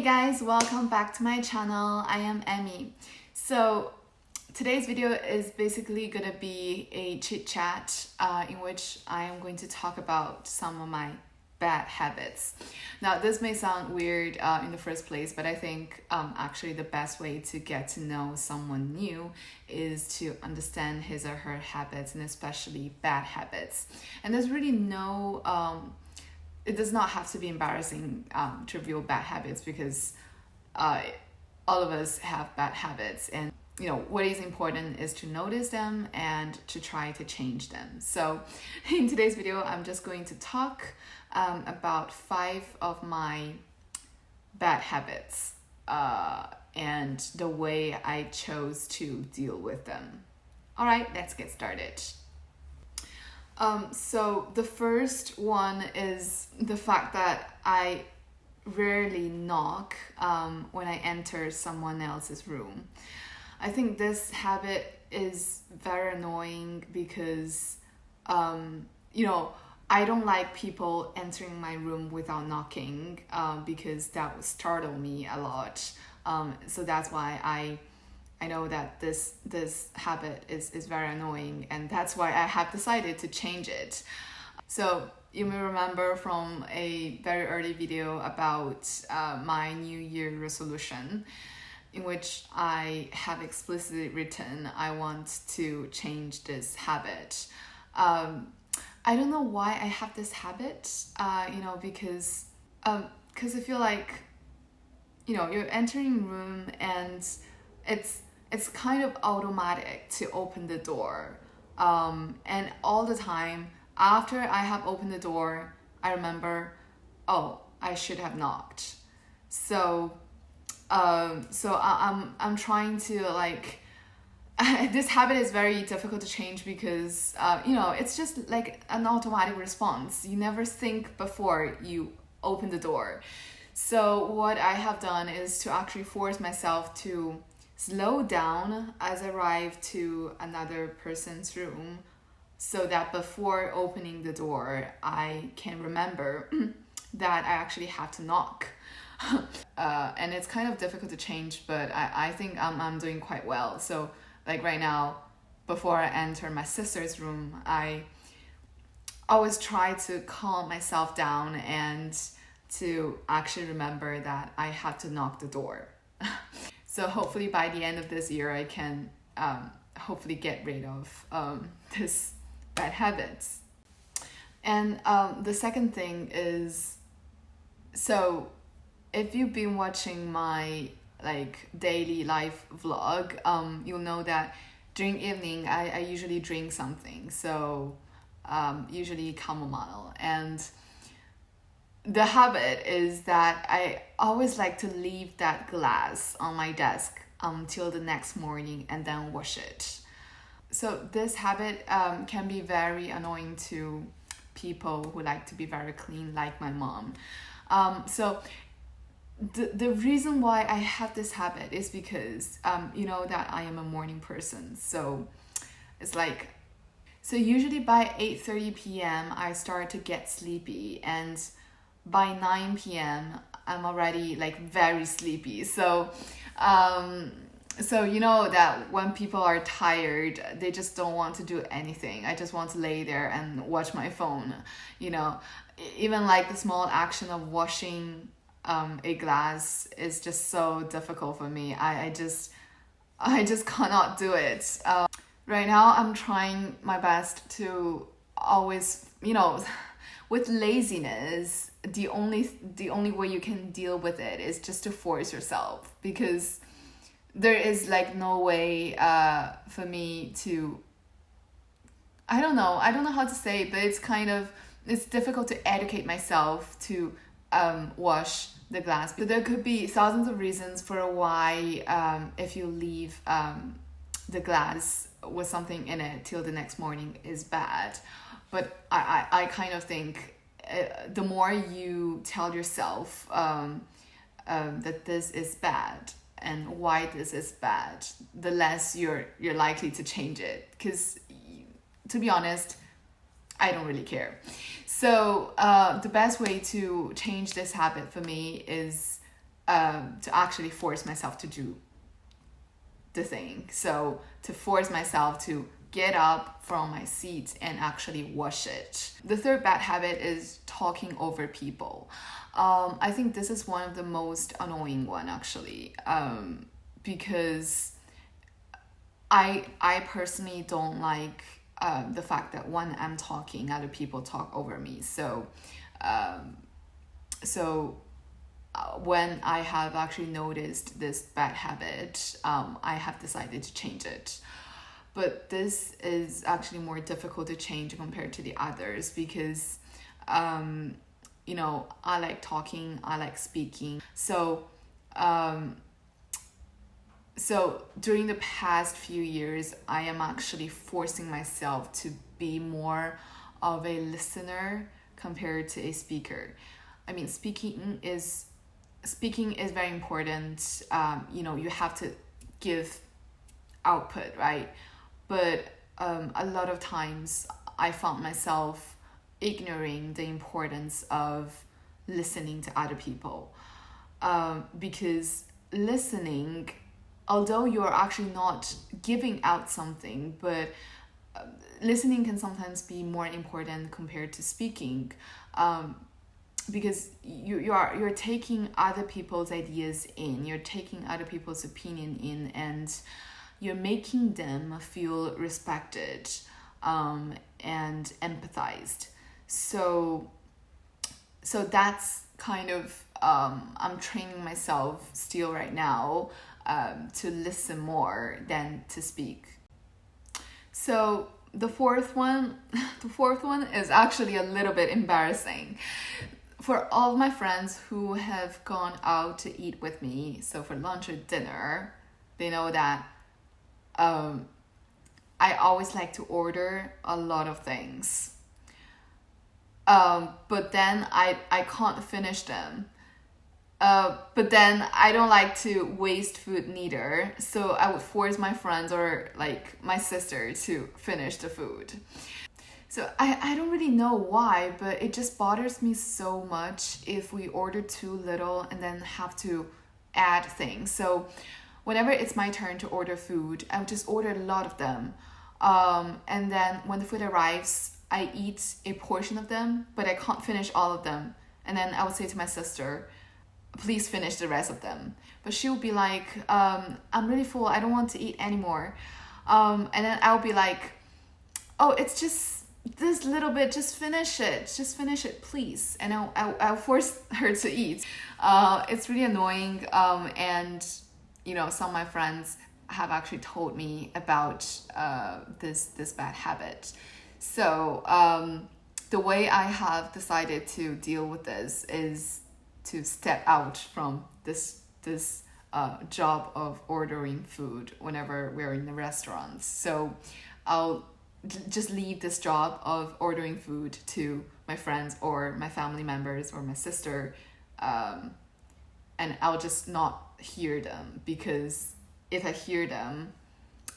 guys, welcome back to my channel. I am Emmy. So today's video is basically gonna be a chit chat in which I am going to talk about some of my bad habits. Now this may sound weird in the first place, but I think actually the best way to get to know someone new is to understand his or her habits, and especially bad habits. And there's really no it does not have to be embarrassing to reveal bad habits, because all of us have bad habits, and you know what is important is to notice them and to try to change them. So in today's video, I'm just going to talk about 5 of my bad habits and the way I chose to deal with them. All right, let's get started. So the first one is the fact that I rarely knock when I enter someone else's room. I think this habit is very annoying because, I don't like people entering my room without knocking because that would startle me a lot. So that's why I know that this habit is very annoying, and that's why I have decided to change it. So you may remember from a very early video about my New Year resolution, in which I have explicitly written I want to change this habit. I don't know why I have this habit, because I feel like, you're entering room and it's kind of automatic to open the door. And all the time after I have opened the door, I remember, oh, I should have knocked. So I'm trying to this habit is very difficult to change because, it's just like an automatic response. You never think before you open the door. So what I have done is to actually force myself to slow down as I arrive to another person's room, so that before opening the door, I can remember that I actually have to knock. And it's kind of difficult to change, but I think I'm doing quite well. So like right now, before I enter my sister's room, I always try to calm myself down and to actually remember that I have to knock the door. So hopefully by the end of this year, I can hopefully get rid of this bad habits. And the second thing is, so if you've been watching my daily life vlog, you'll know that during evening I usually drink something, so usually chamomile. And the habit is that I always like to leave that glass on my desk until the next morning and then wash it. So this habit can be very annoying to people who like to be very clean, like my mom. So the reason why I have this habit is because that I am a morning person. So it's so usually by 8:30 p.m. I start to get sleepy, and by 9 p.m. I'm already very sleepy. So that when people are tired, they just don't want to do anything. I just want to lay there and watch my phone. Even the small action of washing a glass is just so difficult for me. I just cannot do it. Right now I'm trying my best to always, with laziness, the only way you can deal with it is just to force yourself, because there is no way for me to, I don't know how to say it, but it's difficult to educate myself to wash the glass. But there could be thousands of reasons for why if you leave the glass with something in it till the next morning is bad. But I kind of think the more you tell yourself that this is bad and why this is bad, the less you're likely to change it. Because to be honest, I don't really care. So the best way to change this habit for me is to actually force myself to do the thing. So to force myself to get up from my seat and actually wash it. The third bad habit is talking over people. I think this is one of the most annoying one actually, because I personally don't like the fact that when I'm talking, other people talk over me. So when I have actually noticed this bad habit, I have decided to change it. But this is actually more difficult to change compared to the others because, you know, I like talking, I like speaking. So during the past few years, I am actually forcing myself to be more of a listener compared to a speaker. I mean, speaking is very important. You know, you have to give output, right? But a lot of times I found myself ignoring the importance of listening to other people, because listening, although you're actually not giving out something, but listening can sometimes be more important compared to speaking, because you're taking other people's ideas in, you're taking other people's opinion in, and you're making them feel respected, and empathized. So that's kind of, I'm training myself still right now, to listen more than to speak. So the fourth one is actually a little bit embarrassing. For all of my friends who have gone out to eat with me, so for lunch or dinner, they know that I always like to order a lot of things. But then I can't finish them. But then I don't like to waste food neither. So I would force my friends or like my sister to finish the food. So I don't really know why, but it just bothers me so much if we order too little and then have to add things. So whenever it's my turn to order food, I would just order a lot of them. And then when the food arrives, I eat a portion of them, but I can't finish all of them. And then I would say to my sister, please finish the rest of them. But she would be like, I'm really full, I don't want to eat anymore. And then I would be like, oh, it's just this little bit, just finish it, please. And I'll force her to eat. It's really annoying, and you know, some of my friends have actually told me about this bad habit. So the way I have decided to deal with this is to step out from this job of ordering food whenever we're in the restaurants. So I'll just leave this job of ordering food to my friends or my family members or my sister, and I'll just not hear them, because if I hear them,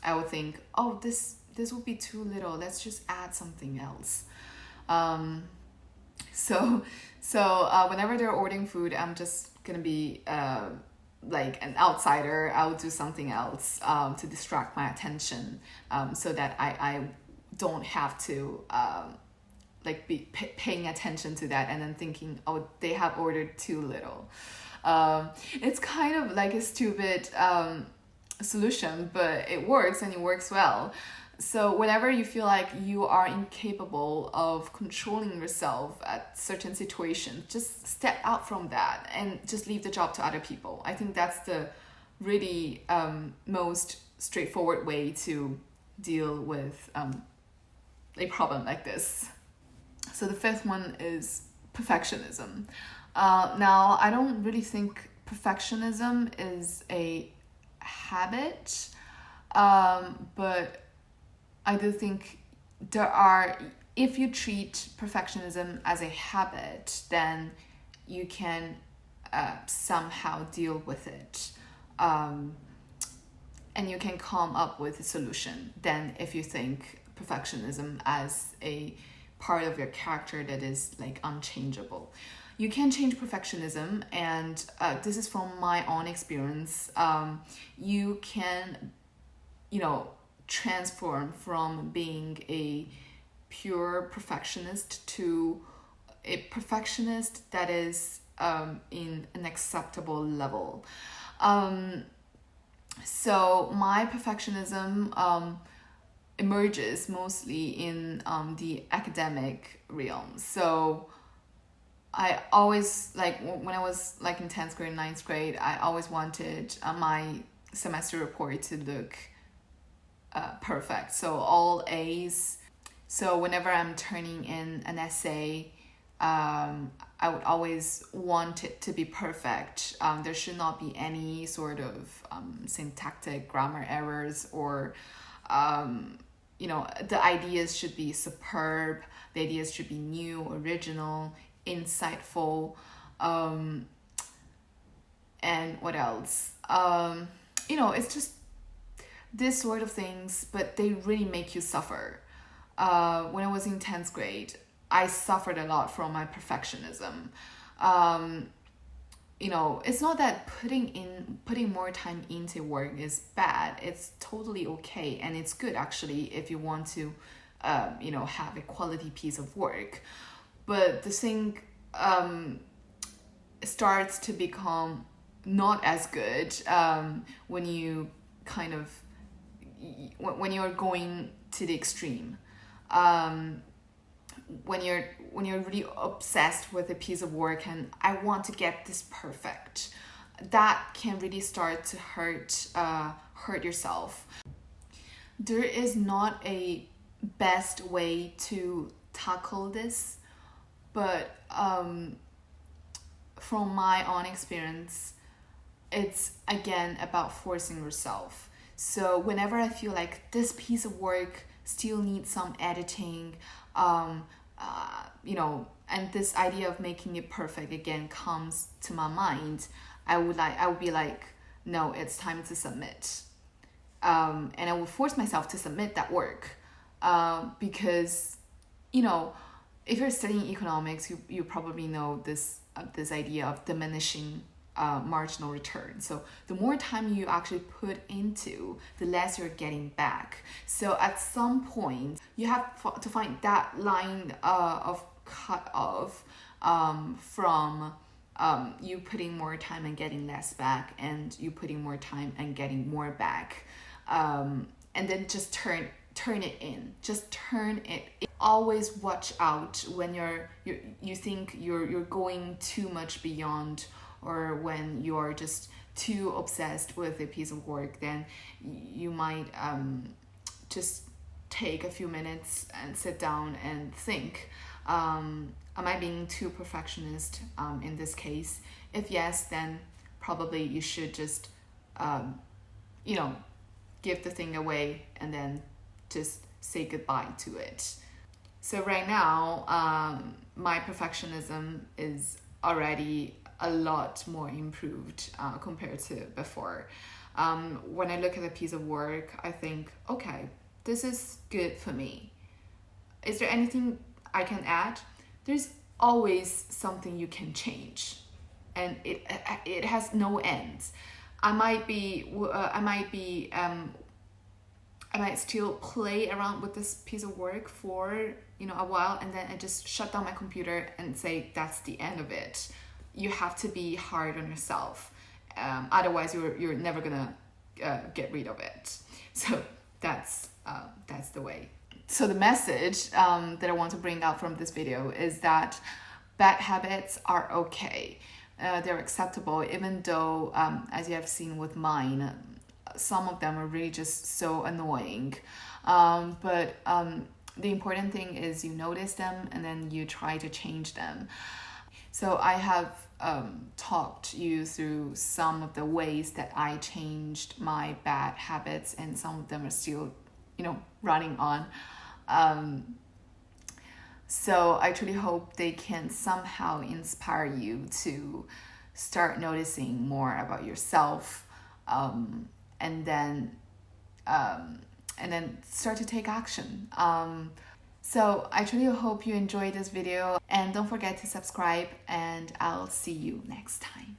I would think, oh, this will be too little, let's just add something else. So whenever they're ordering food, I'm just gonna be like an outsider. I will do something else to distract my attention, so that I don't have to like be paying attention to that and then thinking, oh, they have ordered too little. It's kind of like a stupid solution, but it works, and it works well. So whenever you feel like you are incapable of controlling yourself at certain situations, just step out from that and just leave the job to other people. I think that's the really most straightforward way to deal with a problem like this. So the fifth one is perfectionism. Now, I don't really think perfectionism is a habit, but I do think if you treat perfectionism as a habit, then you can somehow deal with it, and you can come up with a solution. Then if you think perfectionism as a part of your character that is like unchangeable. You can change perfectionism, and this is from my own experience. You can, transform from being a pure perfectionist to a perfectionist that is in an acceptable level. So my perfectionism emerges mostly in the academic realm. So I always, like, when I was like in 10th grade, 9th grade, I always wanted my semester report to look perfect. So all A's. So whenever I'm turning in an essay, I would always want it to be perfect. There should not be any sort of syntactic grammar errors, or the ideas should be superb. The ideas should be new, original, insightful, and what else? It's just this sort of things, but they really make you suffer. When I was in 10th grade, I suffered a lot from my perfectionism. It's not that putting more time into work is bad. It's totally okay, and it's good actually if you want to, have a quality piece of work. But the thing starts to become not as good when you when you're going to the extreme. When you're really obsessed with a piece of work and I want to get this perfect, that can really start to hurt yourself. There is not a best way to tackle this, but from my own experience, it's again about forcing yourself. So whenever I feel like this piece of work still needs some editing, and this idea of making it perfect again comes to my mind, I would be like, no, it's time to submit. And I will force myself to submit that work, because, if you're studying economics, you probably know this idea of diminishing marginal return. So the more time you actually put into, the less you're getting back. So at some point, you have to find that line of cut off from you putting more time and getting less back, and you putting more time and getting more back, and then just turn it in. Just turn it in. Always watch out when you think you're going too much beyond, or when you're just too obsessed with a piece of work. Then you might just take a few minutes and sit down and think, am I being too perfectionist in this case? If yes, then probably you should just give the thing away and then just say goodbye to it. So right now, my perfectionism is already a lot more improved compared to before. When I look at a piece of work, I think, okay, this is good for me. Is there anything I can add? There's always something you can change, and it has no end. I might still play around with this piece of work for a while, and then I just shut down my computer and say that's the end of it. You have to be hard on yourself, otherwise you're never gonna get rid of it. So that's the way. So the message that I want to bring out from this video is that bad habits are okay. They're acceptable, even though, as you have seen with mine, some of them are really just so annoying. But the important thing is you notice them and then you try to change them. So I have talked you through some of the ways that I changed my bad habits, and some of them are still, running on. So I truly hope they can somehow inspire you to start noticing more about yourself, and then start to take action. So I truly hope you enjoyed this video, and don't forget to subscribe, and I'll see you next time.